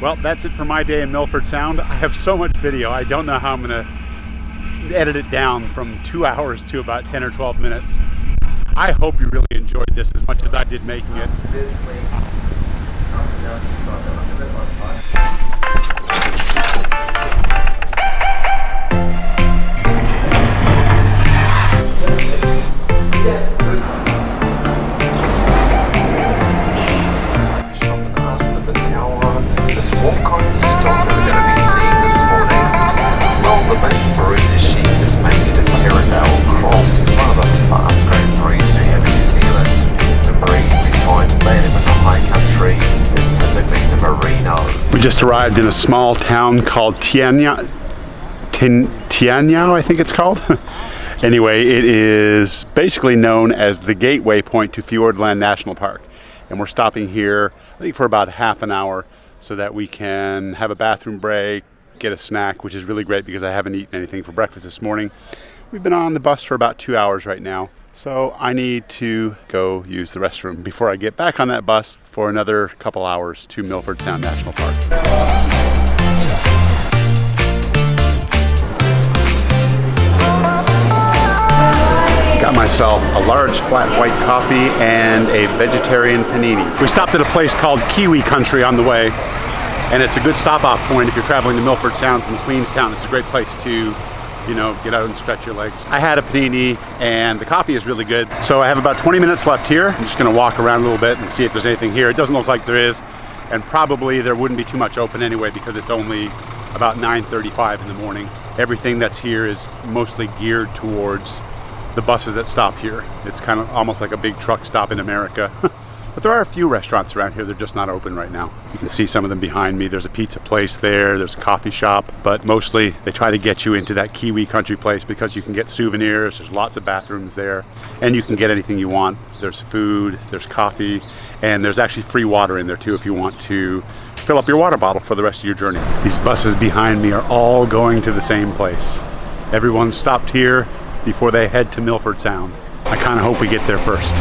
Well, that's it for my day in Milford Sound. I have so much video, I don't know how I'm gonna edit it down from 2 hours to about 10 or 12 minutes. I hope you really enjoyed this as much as I did making it. Just arrived in a small town called Tianyao, I think it's called. Anyway, it is basically known as the gateway point to Fiordland National Park. And we're stopping here, I think, for about half an hour so that we can have a bathroom break, get a snack, which is really great because I haven't eaten anything for breakfast this morning. We've been on the bus for about 2 hours right now. So I need to go use the restroom before I get back on that bus for another couple hours to Milford Sound National Park. Got myself a large flat white coffee and a vegetarian panini. We stopped at a place called Kiwi Country on the way, and it's a good stop-off point if you're traveling to Milford Sound from Queenstown. It's a great place to, you know, get out and stretch your legs. I had a panini and the coffee is really good. So I have about 20 minutes left here. I'm just gonna walk around a little bit and see if there's anything here. It doesn't look like there is, and probably there wouldn't be too much open anyway because it's only about 9:35 in the morning. Everything that's here is mostly geared towards the buses that stop here. It's kind of almost like a big truck stop in America. But there are a few restaurants around here, they're just not open right now. You can see some of them behind me. There's a pizza place there, there's a coffee shop, but mostly they try to get you into that Kiwi Country place because you can get souvenirs, there's lots of bathrooms there, and you can get anything you want. There's food, there's coffee, and there's actually free water in there too if you want to fill up your water bottle for the rest of your journey. These buses behind me are all going to the same place. Everyone's stopped here before they head to Milford Sound. I kind of hope we get there first. I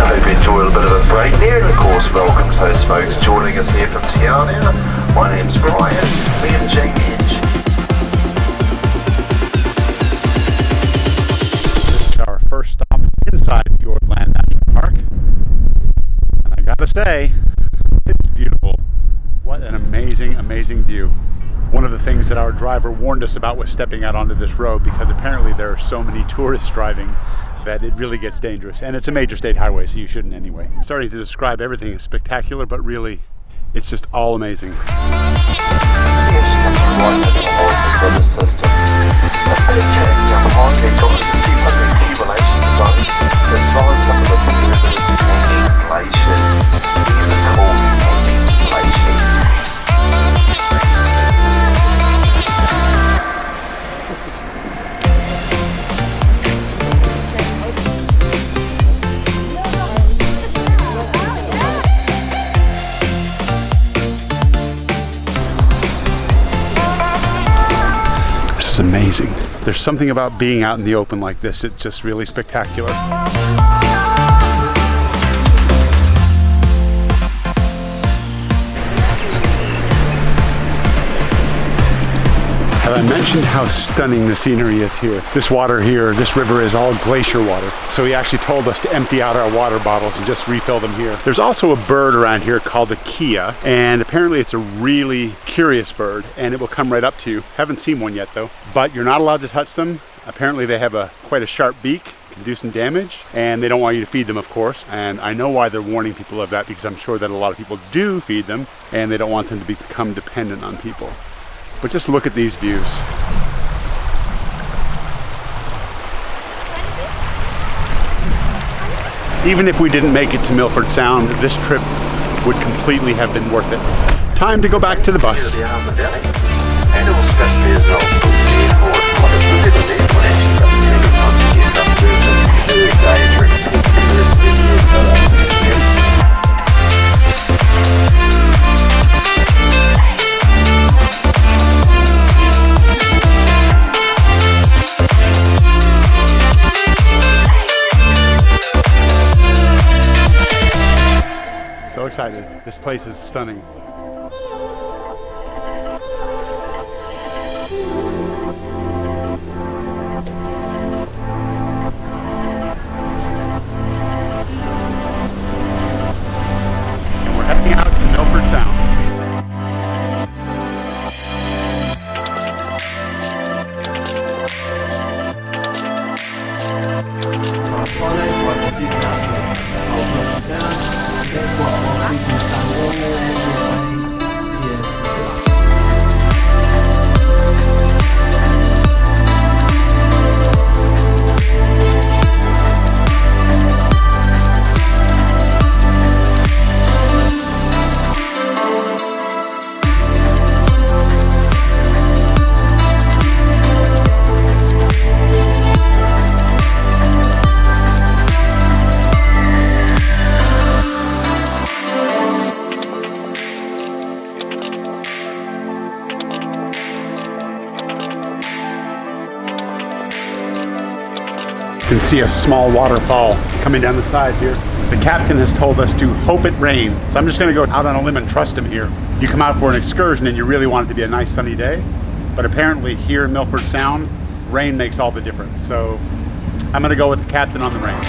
hope you enjoy a little bit of a break there, and of course welcome to those folks joining us here from Tiana. My name's Brian, me and Jake Edge. This is our first stop inside Fiordland National Park. And I gotta say, it's beautiful. What an amazing, amazing view. One of the things that our driver warned us about was stepping out onto this road because apparently there are so many tourists driving that it really gets dangerous. And it's a major state highway, so you shouldn't anyway. I'm starting to describe everything as spectacular, but really, it's just all amazing. Amazing. There's something about being out in the open like this, it's just really spectacular. Have I mentioned how stunning the scenery is here? This water here, this river is all glacier water. So he actually told us to empty out our water bottles and just refill them here. There's also a bird around here called a kia, and apparently it's a really curious bird and it will come right up to you. Haven't seen one yet though, but you're not allowed to touch them. Apparently they have quite a sharp beak, can do some damage, and they don't want you to feed them, of course. And I know why they're warning people of that, because I'm sure that a lot of people do feed them and they don't want them to become dependent on people. But just look at these views. Even if we didn't make it to Milford Sound, this trip would completely have been worth it. Time to go back to the bus. So excited. This place is stunning. can see a small waterfall coming down the side here. The captain has told us to hope it rains, so I'm just gonna go out on a limb and trust him here. You come out for an excursion and you really want it to be a nice sunny day, but apparently here in Milford Sound, rain makes all the difference. So I'm gonna go with the captain on the rain.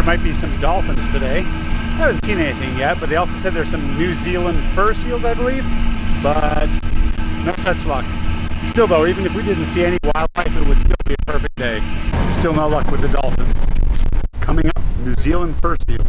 Might be some dolphins today. I haven't seen anything yet, but they also said there's some New Zealand fur seals, I believe, but no such luck. Still though, even if we didn't see any wildlife, it would still be a perfect day. Still no luck with the dolphins. Coming up, New Zealand fur seals.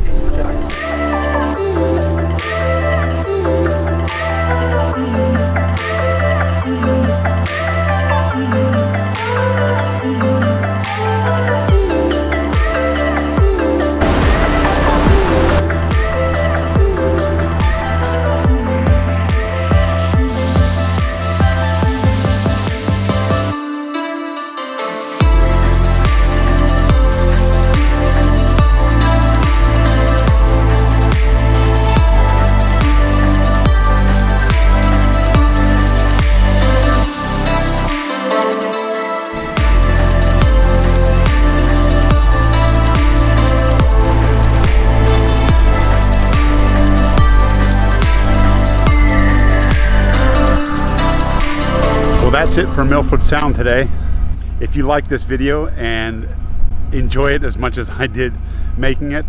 That's it for Milford Sound today. If you like this video and enjoy it as much as I did making it,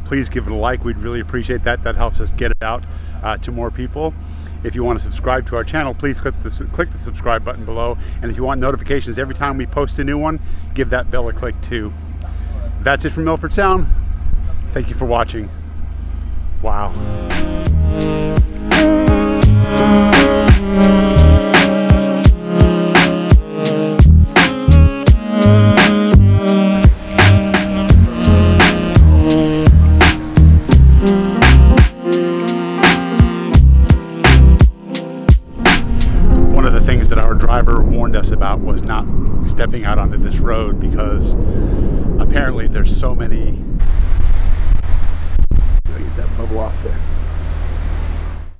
please give it a like. We'd really appreciate that. That helps us get it out to more people. If you want to subscribe to our channel, please click the subscribe button below. And if you want notifications every time we post a new one, give that bell a click too. That's it from Milford Sound. Thank you for watching. Wow. That our driver warned us about was not stepping out onto this road because apparently there's so many